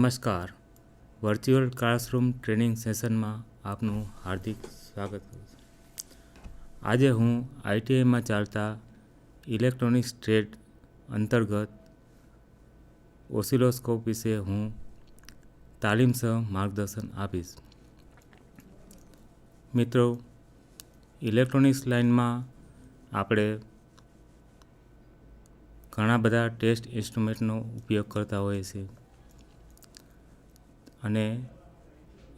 નમસ્કાર. Virtual classroom training સેશનમાં આપનું હાર્દિક સ્વાગત કરું છું. આજે હું ITIમાં ચાલતા ઇલેક્ટ્રોનિક્સ ટ્રેડ અંતર્ગત ઓસિલોસ્કોપ વિશે હું તાલીમસહ માર્ગદર્શન આપીશ. મિત્રો, ઇલેક્ટ્રોનિક્સ લાઇનમાં આપણે ઘણા બધા ટેસ્ટ ઇન્સ્ટ્રુમેન્ટનો ઉપયોગ કરતા હોઈએ છીએ અને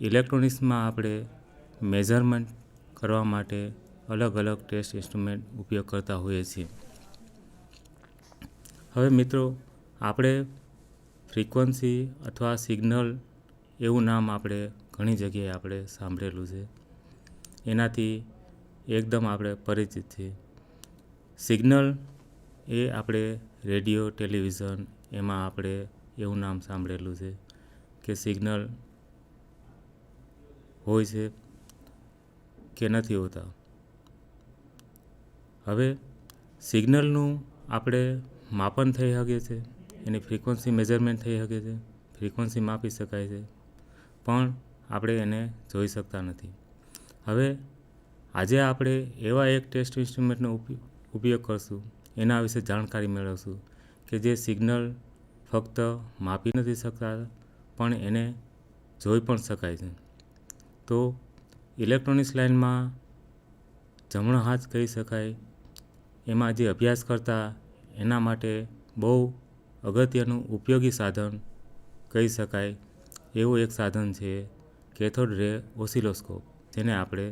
ઇલેક્ટ્રોનિક્સમાં આપણે મેઝરમેન્ટ કરવા માટે અલગ અલગ ટેસ્ટ ઇન્સ્ટ્રુમેન્ટ ઉપયોગ કરતા હોઈએ છીએ. હવે મિત્રો, આપણે ફ્રીક્વન્સી અથવા સિગ્નલ એવું નામ આપણે ઘણી જગ્યાએ આપણે સાંભળેલું છે. એનાથી એકદમ આપણે પરિચિત છીએ. સિગ્નલ એ આપણે રેડિયો, ટેલિવિઝન એમાં આપણે એવું નામ સાંભળેલું છે કે સિગ્નલ હોય છે કે નથી હોતા. હવે સિગ્નલનું આપણે માપન થઈ શકે છે, એની ફ્રીક્વન્સી મેઝરમેન્ટ થઈ શકે છે, ફ્રીક્વન્સી માપી શકાય છે, પણ આપણે એને જોઈ શકતા નથી. હવે આજે આપણે એવા એક ટેસ્ટ ઇન્સ્ટ્રુમેન્ટનો ઉપયોગ કરશું, એના વિશે જાણકારી મેળવશું કે જે સિગ્નલ ફક્ત માપી નથી શકતા પણ એને જોઈ પણ શકાય છે. તો ઇલેક્ટ્રોનિક્સ લાઇનમાં જમણો હાથ કહી શકાય એમાં જે અભ્યાસ કરતા એના માટે બહુ અગત્યનું ઉપયોગી સાધન કહી શકાય એવું એક સાધન છે કેથોડ રે ઓસિલોસ્કોપ, જેને આપણે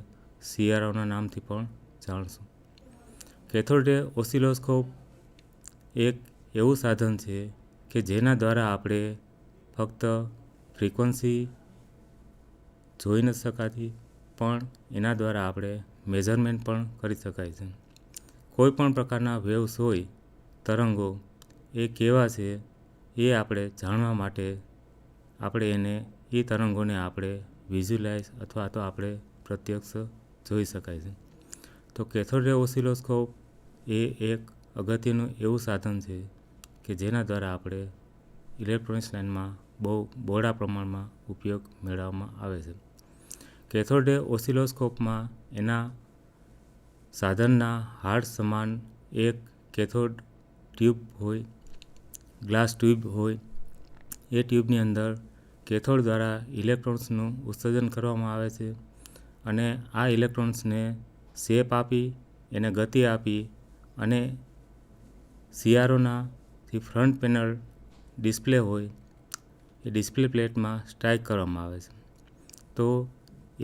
CROના નામથી પણ જાણશું. કેથોડ રે ઓસિલોસ્કોપ એક એવું સાધન છે કે જેના દ્વારા આપણે ફક્ત ફ્રીક્વન્સી જોઈ નથી શકાતી પણ એના દ્વારા આપણે મેઝરમેન્ટ પણ કરી શકાય છે. કોઈ પણ પ્રકારના વેવ્સ હોય, તરંગો, એ કેવા છે એ આપણે જાણવા માટે આપણે એ તરંગોને આપણે વિઝ્યુલાઇઝ અથવા તો આપણે પ્રત્યક્ષ જોઈ શકાય છે. તો કેથોડ રે ઓસિલોસ્કોપ એ એક અગત્યનું એવું સાધન છે કે જેના દ્વારા આપણે ઇલેક્ટ્રોનિક્સ લાઇનમાં બહુ બહોળા પ્રમાણમાં ઉપયોગ મેળવવામાં આવે છે. કેથોડ રે ઓસિલોસ્કોપમાં એના સાધનના હાર્ડ સમાન એક કેથોડ ટ્યુબ હોય, ગ્લાસ ટ્યુબ હોય. એ ટ્યુબની અંદર કેથોડ દ્વારા ઇલેક્ટ્રોન્સનું ઉત્સર્જન કરવામાં આવે છે અને આ ઇલેક્ટ્રોન્સને શેપ આપી, એને ગતિ આપી અને CROનાથી ફ્રન્ટ પેનલ ડિસ્પ્લે હોય એ ડિસ્પ્લે પ્લેટમાં સ્ટ્રાઇક કરવામાં આવે છે. તો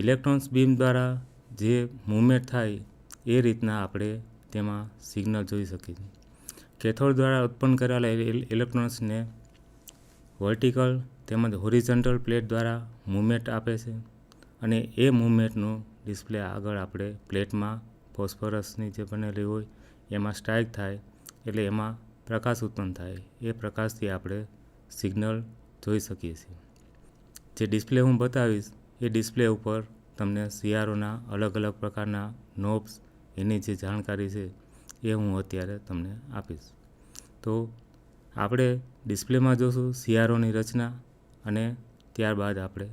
ઇલેક્ટ્રોન્સ બીમ દ્વારા જે મૂવમેન્ટ થાય એ રીતના આપણે તેમાં સિગ્નલ જોઈ શકીએ છીએ. કેથોડ દ્વારા ઉત્પન્ન કરેલા ઇલેક્ટ્રોન્સને વર્ટિકલ તેમજ હોરિઝોન્ટલ પ્લેટ દ્વારા મૂવમેન્ટ આપે છે અને એ મૂવમેન્ટનું ડિસ્પ્લે આગળ આપણે પ્લેટમાં ફોસ્ફરસની જે બનેલી હોય એમાં સ્ટ્રાઇક થાય એટલે એમાં પ્રકાશ ઉત્પન્ન થાય. એ પ્રકાશથી આપણે સિગ્નલ જોઈ શકીએ છીએ. જે ડિસ્પ્લે હું બતાવીશ એ ડિસ્પ્લે ઉપર તમને CROના અલગ અલગ પ્રકારના નોબ્સ, એની જે જાણકારી છે એ હું અત્યારે તમને આપીશ. તો આપણે ડિસ્પ્લેમાં જોશું CROની રચના અને ત્યારબાદ આપણે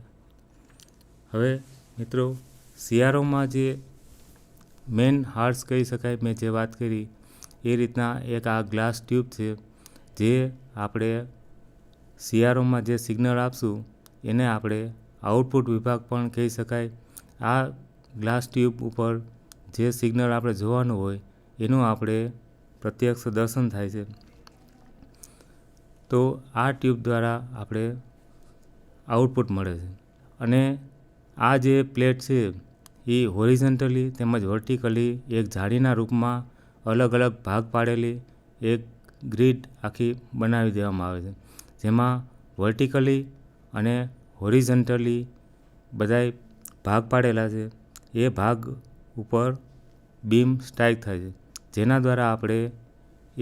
હવે મિત્રો CROમાં જે મેઇન હાર્ટ્સ કહી શકાય, મેં જે વાત કરી એ રીતના એક આ ગ્લાસ ટ્યુબ છે જે આપણે CROમાં જે સિગ્નલ આપશું એને આપણે આઉટપુટ વિભાગ પણ કહી શકાય. આ ગ્લાસ ટ્યુબ ઉપર જે સિગ્નલ આપણે જોવાનું હોય એનું આપણે પ્રત્યક્ષ દર્શન થાય છે. તો આ ટ્યુબ દ્વારા આપણે આઉટપુટ મળે છે અને આ જે પ્લેટ છે એ હોરિઝોન્ટલી તેમજ વર્ટિકલી એક જાળીના રૂપમાં અલગ અલગ ભાગ પાડેલી એક ગ્રીડ આખી બનાવી દેવામાં આવે છે, જેમાં વર્ટિકલી અને હોરિઝોન્ટલી બધાય ભાગ પાડેલા છે. એ ભાગ ઉપર બીમ સ્ટ્રાઇક થાય છે, જેના દ્વારા આપણે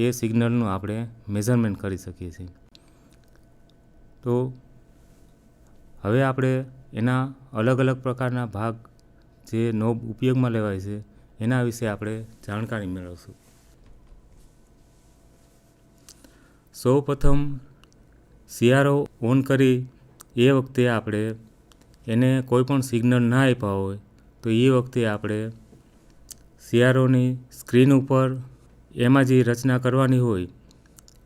એ સિગ્નલનું આપણે મેઝરમેન્ટ કરી શકીએ છીએ. તો હવે આપણે એના અલગ અલગ પ્રકારના ભાગ જે નોબ ઉપયોગમાં લેવાય છે એના વિશે આપણે જાણકારી મેળવશું. સૌપ્રથમ CRO ઓન કરી એ વખતે આપણે એને કોઈ પણ સિગ્નલ ના આપ્યા હોય તો એ વખતે આપણે CROની સ્ક્રીન ઉપર એમાં જે રચના કરવાની હોય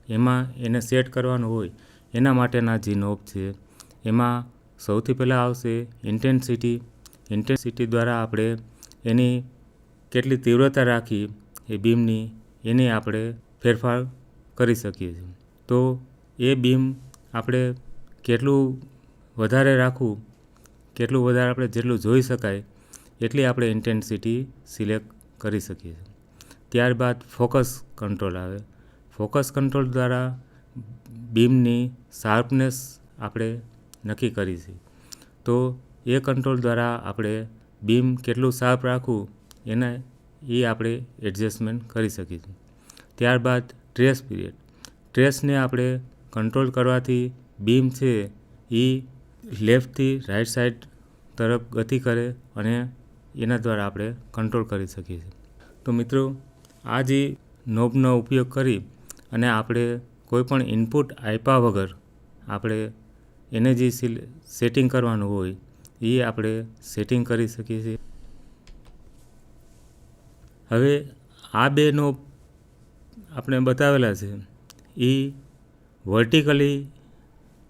એમાં એને સેટ કરવાનું હોય એના માટેના જે નોબ છે એમાં સૌથી પહેલાં આવશે ઇન્ટેન્સિટી દ્વારા આપણે એની કેટલી તીવ્રતા રાખી એ બીમની એની આપણે ફેરફાર કરી શકીએ છીએ. તો એ બીમ આપણે કેટલું વધારે રાખવું, કેટલું વધારે આપણે જેટલું જોઈ શકાય એટલી આપણે ઇન્ટેન્સિટી સિલેક્ટ કરી શકીએ છીએ. ત્યારબાદ ફોકસ કંટ્રોલ આવે. ફોકસ કંટ્રોલ દ્વારા બીમની શાર્પનેસ આપણે નક્કી કરી છે. તો એ કંટ્રોલ દ્વારા આપણે બીમ કેટલું શાર્પ રાખવું એ આપણે એડજસ્ટમેન્ટ કરી શકીએ છીએ. ત્યારબાદ ટ્રેસ પીરિયડ. ટ્રેસને આપણે કંટ્રોલ કરવાથી બીમ છે એ લેફ્ટથી રાઈટ સાઈડ તરફ ગતિ કરે અને એના દ્વારા આપણે કંટ્રોલ કરી શકીએ છીએ. તો મિત્રો, આ જે નોબનો ઉપયોગ કરી અને આપણે કોઈપણ ઇનપુટ આપ્યા વગર આપણે એને જે સેટિંગ કરવાનું હોય એ આપણે સેટિંગ કરી શકીએ છીએ. હવે આ બે નોબ આપણે બતાવેલા છે એ વર્ટિકલી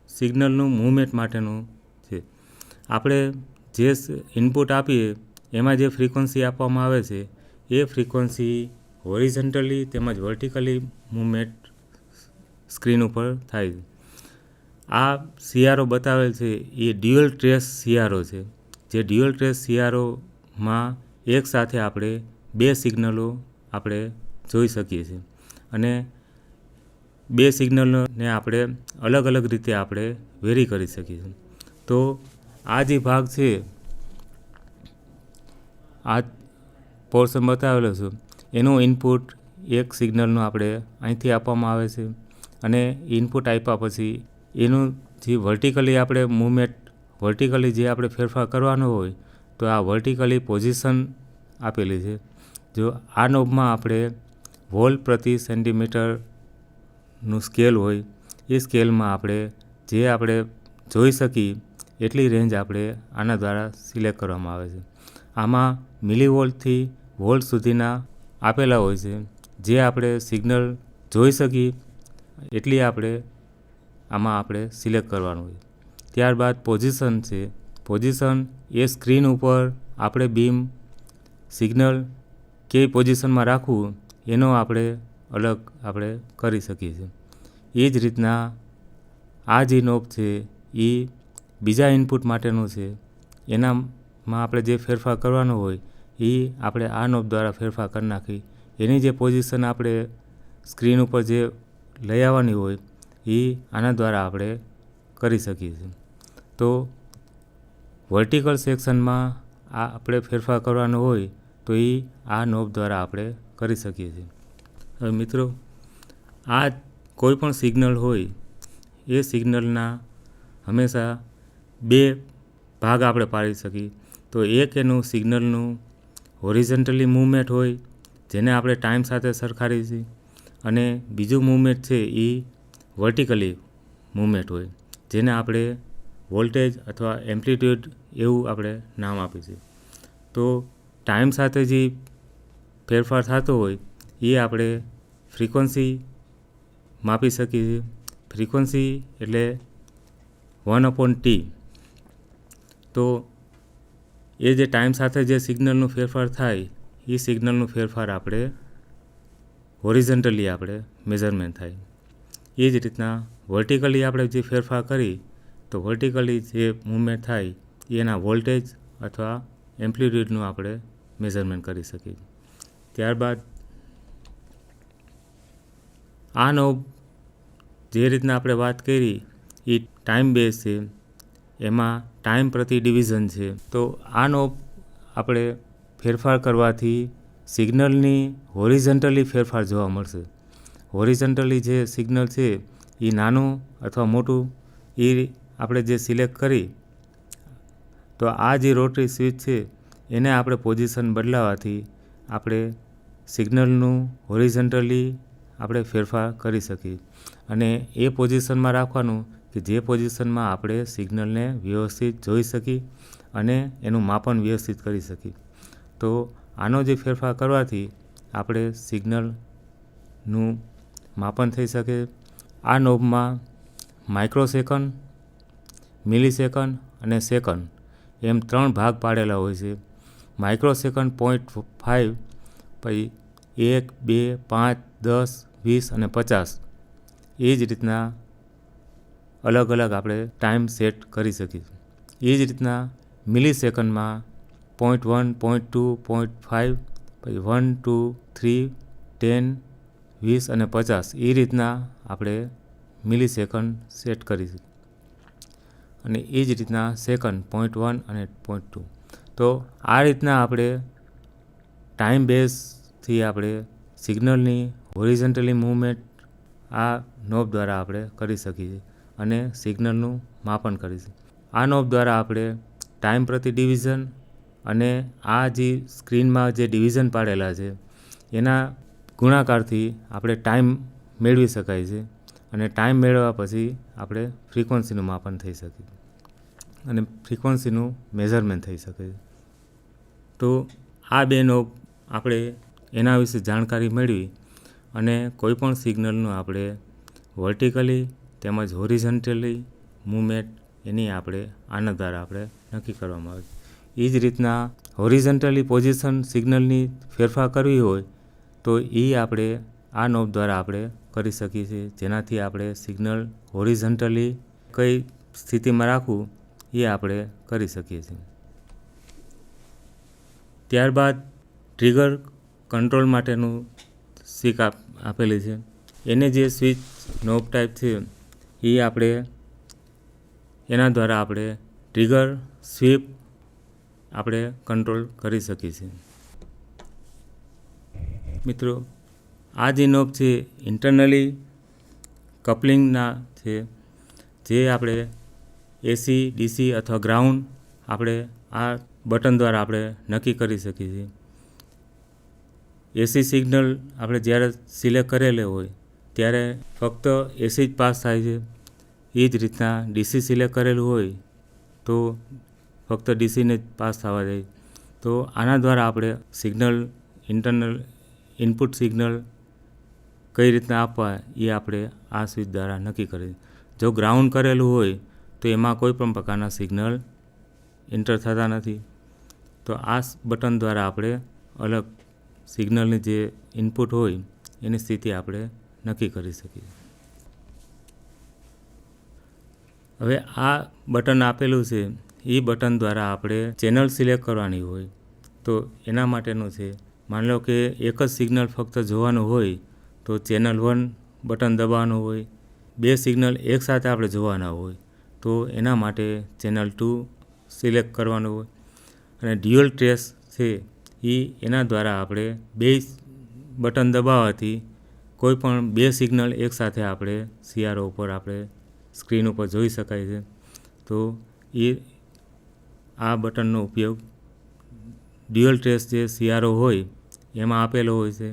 સિગ્નલનું મૂવમેન્ટ માટેનું છે. આપણે જે ઇનપુટ આપીએ એમાં જે ફ્રીક્વન્સી આપવામાં આવે છે એ ફ્રીક્વન્સી હોરિઝોન્ટલી તેમજ વર્ટિકલી મૂવમેન્ટ સ્ક્રીન ઉપર થાય છે. આ CRO બતાવેલ છે એ ડ્યુઅલ ટ્રેસ CRO છે. જે ડ્યુઅલ ટ્રેસ CROમાં એક સાથે આપણે બે સિગ્નલો આપણે જોઈ શકીએ છીએ અને બે સિગ્નલોને આપણે અલગ અલગ રીતે આપણે વેરી કરી શકીએ છીએ. તો આ જે ભાગ છે, આ પોર્શન બતાવેલો છે એનું ઇનપુટ એક સિગ્નલનું આપણે અહીંથી આપવામાં આવે છે અને ઇનપુટ આપ્યા પછી એનું જે વર્ટિકલી આપણે મૂવમેન્ટ, વર્ટિકલી જે આપણે ફેરફાર કરવાનો હોય તો આ વર્ટિકલી પોઝિશન આપેલી છે. જો આ નોબમાં આપણે વોલ્ટ પ્રતિ સેન્ટીમીટરનું સ્કેલ હોય એ સ્કેલમાં આપણે જે આપણે જોઈ શકીએ એટલી રેન્જ આપણે આના દ્વારા સિલેક્ટ કરવામાં આવે છે. આમાં મિલીવોલ્ટથી વોલ્ટ સુધીના આપેલા હોય છે. જે આપણે સિગ્નલ જોઈ શકીએ એટલી આપણે આમાં આપણે સિલેક્ટ કરવાનું હોય. ત્યારબાદ પોઝિશન છે. પોઝિશન એ સ્ક્રીન ઉપર આપણે બીમ સિગ્નલ કઈ પોઝિશનમાં રાખવું એનો આપણે અલગ આપણે કરી શકીએ છીએ. એ જ રીતના આ જે નોબ છે એ બીજા ઇનપુટ માટેનું છે. એનામાં આપણે જે ફેરફાર કરવાનો હોય એ આપણે આ નોબ દ્વારા ફેરફાર કરી નાખી એની જે પોઝિશન આપણે સ્ક્રીન ઉપર જે લઈ આવવાની હોય એ આના દ્વારા આપણે કરી શકીએ છીએ. તો વર્ટિકલ સેક્શનમાં આ આપણે ફેરફાર કરવાનો હોય તો એ આ નોબ દ્વારા આપણે કરી શકીએ છીએ. હવે મિત્રો, આ કોઈ પણ સિગ્નલ હોય એ સિગ્નલના હંમેશા બે ભાગ આપણે પાડી શકીએ. તો એક એનું સિગ્નલનું હોરિઝોન્ટલી મૂવમેન્ટ હોય જેને આપણે ટાઈમ સાથે સરખાવીએ છીએ અને બીજું મૂવમેન્ટ છે એ વર્ટિકલી મૂવમેન્ટ હોય જેને આપણે વોલ્ટેજ અથવા એમ્પ્લિટ્યૂડ એવું આપણે નામ આપીએ છીએ. તો ટાઈમ સાથે જે ફેરફાર થતો હોય એ આપણે ફ્રીક્વન્સી માપી શકીએ છીએ. ફ્રીક્વન્સી એટલે 1/T. તો એ જે ટાઈમ સાથે જે સિગ્નલનું ફેરફાર થાય એ સિગ્નલનું ફેરફાર આપણે હોરિઝોન્ટલી આપણે મેઝરમેન્ટ થાય. એ જ રીતના વર્ટિકલી આપણે જે ફેરફાર કરી તો વર્ટિકલી જે મૂવમેન્ટ થાય એના વોલ્ટેજ અથવા એમ્પ્લિટ્યૂડનું આપણે મેઝરમેન્ટ કરી શકીએ. ત્યારબાદ આ નોબ જે રીતના આપણે વાત કરી એ ટાઈમ બેઝ છે. એમાં ટાઈમ પ્રતિ ડિવિઝન છે. તો આ નોબ આપણે ફેરફાર કરવાથી સિગ્નલની હોરિઝોન્ટલી ફેરફાર જોવા મળશે. હોરિઝોન્ટલી જે સિગ્નલ છે એ નાનું અથવા મોટું એ આપણે જે સિલેક્ટ કરી તો આ જે રોટરી સ્વિચ છે એને આપણે પોઝિશન બદલાવાથી આપણે સિગ્નલનું હોરિઝોન્ટલી આપણે ફેરફાર કરી શકીએ અને એ પોઝિશનમાં રાખવાનું કે જે પોઝિશનમાં આપણે સિગ્નલને વ્યવસ્થિત જોઈ શકીએ અને એનું માપન વ્યવસ્થિત કરી શકીએ. તો આનો જે ફેરફાર કરવાથી આપણે સિગ્નલનું માપન થઈ શકે. આ નોબમાં માઇક્રોસેકન્ડ, મિલીસેકન્ડ અને સેકન્ડ એમ 3 ભાગ પાડેલા હોય છે. માઇક્રોસેકન્ડ 0.5, પછી 1, 2, 5, 10, 20 અને 50 એ જ રીતના અલગ અલગ આપણે ટાઈમ સેટ કરી શકીએ. એ જ રીતના મિલીસેકન્ડમાં 0.1, 0.2, 0.5, પછી 1, 2, 3, 10, 20 અને 50 એ રીતના આપણે મિલીસેકન્ડ સેટ કરી શકીએ. અને એ જ રીતના સેકન્ડ 0.1 અને 0.2. તો આ રીતના આપણે ટાઈમ બેઝથી આપણે સિગ્નલની હોરિઝોન્ટલી મૂવમેન્ટ આ નોબ દ્વારા આપણે કરી શકીએ અને સિગ્નલનું માપન કરી શકીએ. આ નોબ દ્વારા આપણે ટાઈમ પ્રતિ ડિવિઝન અને આ જે સ્ક્રીનમાં જે ડિવિઝન પાડેલા છે એના ગુણાકારથી આપણે ટાઈમ મેળવી શકાય છે. અને ટાઈમ મેળવ્યા પછી આપણે ફ્રીક્વન્સીનું માપન થઈ શકે અને ફ્રીક્વન્સીનું મેઝરમેન્ટ થઈ શકે. તો આ બે નોબ આપણે એના વિશે જાણકારી મેળવી અને કોઈપણ સિગ્નલનું આપણે વર્ટિકલી તેમજ હોરિઝોન્ટલી મૂવમેન્ટ એની આપણે આના દ્વારા આપણે નક્કી કરવામાં આવે. એ જ રીતના હોરિઝોન્ટલી પોઝિશન સિગ્નલની ફેરફાર કરવી હોય તો એ આપણે આ નોબ દ્વારા આપણે કરી શકીએ છીએ, જેનાથી આપણે સિગ્નલ હોરિઝોન્ટલી કઈ સ્થિતિમાં રાખવું એ આપણે કરી શકીએ છીએ. ત્યારબાદ ટ્રિગર કંટ્રોલ માટેનું શીખ આપેલી છે. એને જે સ્વિચ નોબ ટાઈપ છે એ આપણે એના દ્વારા આપણે ટ્રિગર સ્વીપ આપણે કંટ્રોલ કરી શકીએ છીએ. મિત્રો, આ જે નોબ છે ઇન્ટરનલી કપલિંગના છે, જે આપણે એસી, ડીસી અથવા ગ્રાઉન્ડ આપણે આ બટન દ્વારા આપણે નક્કી કરી શકીએ છીએ. એસી સિગ્નલ આપણે જ્યારે સિલેક્ટ કરેલો હોય ત્યારે ફક્ત એસી જ પાસ થાય છે. એ જ રીતના ડીસી સિલેક્ટ કરેલું હોય તો ફક્ત ડીસીને જ પાસ થવા જાય. તો આના દ્વારા આપણે સિગ્નલ ઇન્ટરનલ ઇનપુટ સિગ્નલ કઈ રીતના આપવા એ આપણે આ સ્વિચ દ્વારા નક્કી કરીએ. જો ગ્રાઉન્ડ કરેલું હોય તો એમાં કોઈ પણ પ્રકારના સિગ્નલ એન્ટર થતા નથી. તો આ બટન દ્વારા આપણે અલગ સિગ્નલની જે ઇનપુટ હોય એની સ્થિતિ આપણે નક્કી કરી શકીએ. હવે આ બટન આપેલું છે એ બટન દ્વારા આપણે ચેનલ સિલેક્ટ કરવાની હોય તો એના માટેનું છે. માની લો કે એક જ સિગ્નલ ફક્ત જોવાનું હોય તો ચેનલ 1 બટન દબાવવાનું હોય. 2 સિગ્નલ એકસાથે આપણે જોવાના હોય તો એના માટે ચેનલ 2 સિલેક્ટ કરવાનું હોય. અને ડ્યુઅલ ટ્રેસ છે એ એના દ્વારા આપણે 2 બટન દબાવવાથી કોઈ પણ 2 સિગ્નલ એકસાથે આપણે CRO ઉપર આપણે સ્ક્રીન ઉપર જોઈ શકાય છે. તો એ આ બટનનો ઉપયોગ ડ્યુઅલ ટ્રેસ જે CRO હોય એમાં આપેલો હોય છે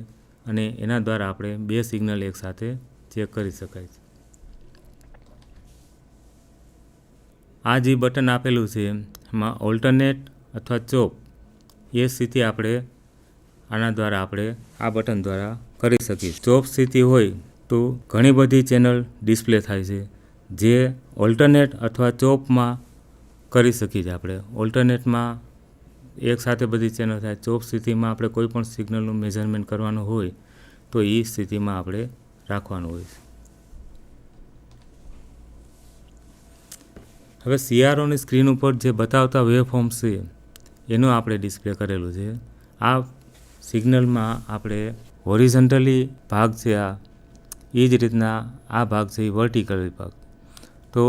અને એના દ્વારા આપણે 2 સિગ્નલ એકસાથે ચેક કરી શકાય છે. આ જે બટન આપેલું છે એમાં ઓલ્ટરનેટ અથવા ચોપ એ સ્થિતિ આપણે આના દ્વારા આપણે આ બટન દ્વારા કરી શકીએ. ચોપ સ્થિતિ હોય તો ઘણી બધી ચેનલ ડિસ્પ્લે થાય છે, જે ઓલ્ટરનેટ અથવા ચોપમાં કરી શકીએ છીએ. આપણે ઓલ્ટરનેટમાં એક સાથે બધી ચેનલ થાય. ચોપ સ્થિતિમાં આપણે કોઈ પણ સિગ્નલનું મેઝરમેન્ટ કરવાનું હોય તો એ સ્થિતિમાં આપણે રાખવાનું હોય છે. હવે CROની સ્ક્રીન ઉપર જે બતાવતા વેવફોર્મ્સ છે એનું આપણે ડિસ્પ્લે કરેલું છે. આ સિગ્નલમાં આપણે હોરિઝોન્ટલી ભાગ છે એ જ રીતના આ ભાગ છે એ વર્ટિકલી ભાગ. તો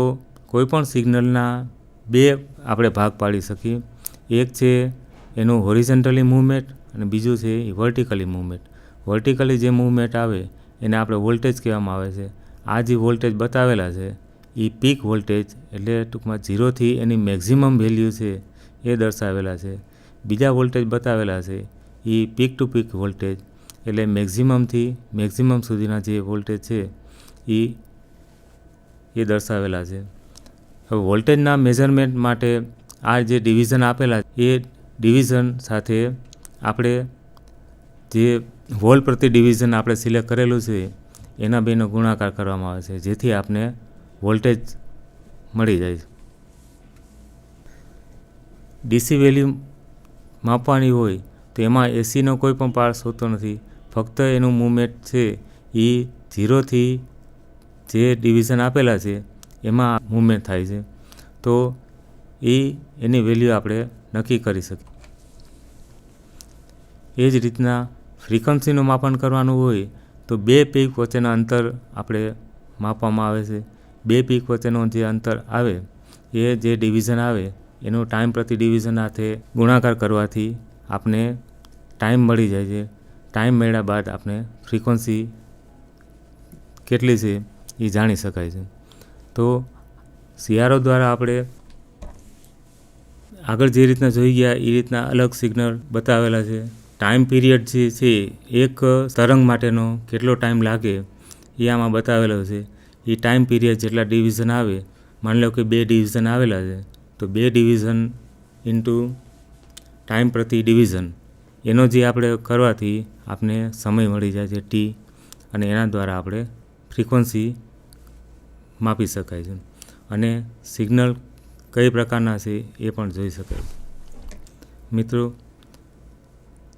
કોઈપણ સિગ્નલના 2 આપણે ભાગ પાડી શકીએ. એક છે એનું હોરિઝોન્ટલી મૂવમેન્ટ અને બીજું છે એ વર્ટિકલી મૂવમેન્ટ. વર્ટિકલી જે મૂવમેન્ટ આવે એને આપણે વોલ્ટેજ કહેવામાં આવે છે. આ જે વોલ્ટેજ બતાવેલા છે એ પીક વોલ્ટેજ એટલે ટૂંકમાં 0થી એની મેક્ઝિમમ વેલ્યુ છે એ દર્શાવેલા છે. બીજા વોલ્ટેજ બતાવેલા છે એ પીક ટુ પીક વોલ્ટેજ એટલે મેક્ઝિમમથી મેક્ઝિમમ સુધીના જે વોલ્ટેજ છે એ દર્શાવેલા છે. હવે વોલ્ટેજના મેઝરમેન્ટ માટે આ જે ડિવિઝન આપેલા એ ડિવિઝન સાથે આપણે જે વોલ્ટ પ્રતિ ડિવિઝન આપણે સિલેક્ટ કરેલું છે એના બેનો ગુણાકાર કરવામાં આવે છે, જેથી આપને વોલ્ટેજ મળી જાય. ડીસી વેલ્યુ માપવાની હોય તો એમાં એસીનો કોઈ પણ પાર્ટ્સ હોતો નથી, ફક્ત એનું મૂવમેન્ટ છે એ 0થી જે ડિવિઝન આપેલા છે એમાં મૂવમેન્ટ થાય છે, તો એની વેલ્યુ આપણે નક્કી કરી શકીએ. એ જ રીતના ફ્રીક્વન્સીનું માપન કરવાનું હોય તો 2 પીક વચ્ચેના અંતર આપણે માપવામાં આવે છે. 2 પીક વચ્ચેનો જે અંતર આવે એ જે ડિવિઝન આવે એનું ટાઈમ પ્રતિ ડિવિઝન સાથે ગુણાકાર કરવાથી આપણે ટાઈમ મળી જાય છે. ટાઈમ મળ્યા બાદ આપણે ફ્રીક્વન્સી કેટલી છે એ જાણી શકાય છે. તો CRO દ્વારા આપણે આગળ જે રીતના જોઈ ગયા એ રીતના અલગ સિગ્નલ બતાવેલા છે. ટાઈમ પીરિયડ જે છે એક તરંગ માટેનો કેટલો ટાઈમ લાગે એ આમાં બતાવેલો છે. એ ટાઈમ પીરિયડ જેટલા ડિવિઝન આવે, માની લો કે 2 ડિવિઝન આવેલા છે તો 2 ડિવિઝન ઇન્ટુ ટાઈમ પ્રતિ ડિવિઝન એનો જે આપણે કરવાથી આપણે સમય મળી જાય છે T, અને એના દ્વારા આપણે ફ્રીક્વન્સી માપી શકાય છે અને સિગ્નલ કઈ પ્રકારના છે એ પણ જોઈ શકાય છે. મિત્રો,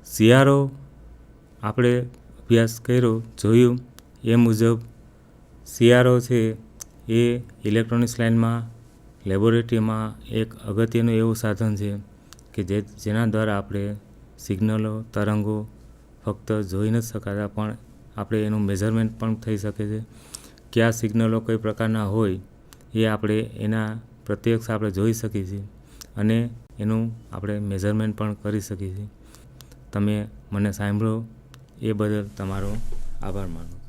CRO આપણે અભ્યાસ કર્યો, જોયું એ મુજબ CRO છે એ ઇલેક્ટ્રોનિક્સ લાઇનમાં લેબોરેટરીમાં એક અગત્યનું એવું સાધન છે કે જેના દ્વારા આપણે સિગ્નલો, તરંગો ફક્ત જોઈ નથી શકાતા, પણ આપણે એનું મેઝરમેન્ટ પણ થઈ શકે છે. કયા સિગ્નલો કઈ પ્રકારના હોય એ આપણે એના પ્રત્યક્ષ આપણે જોઈ શકીએ છીએ અને એનું આપણે મેઝરમેન્ટ પણ કરી શકીએ છીએ. તમે મને સાંભળો એ બદલ તમારો આભાર માનું.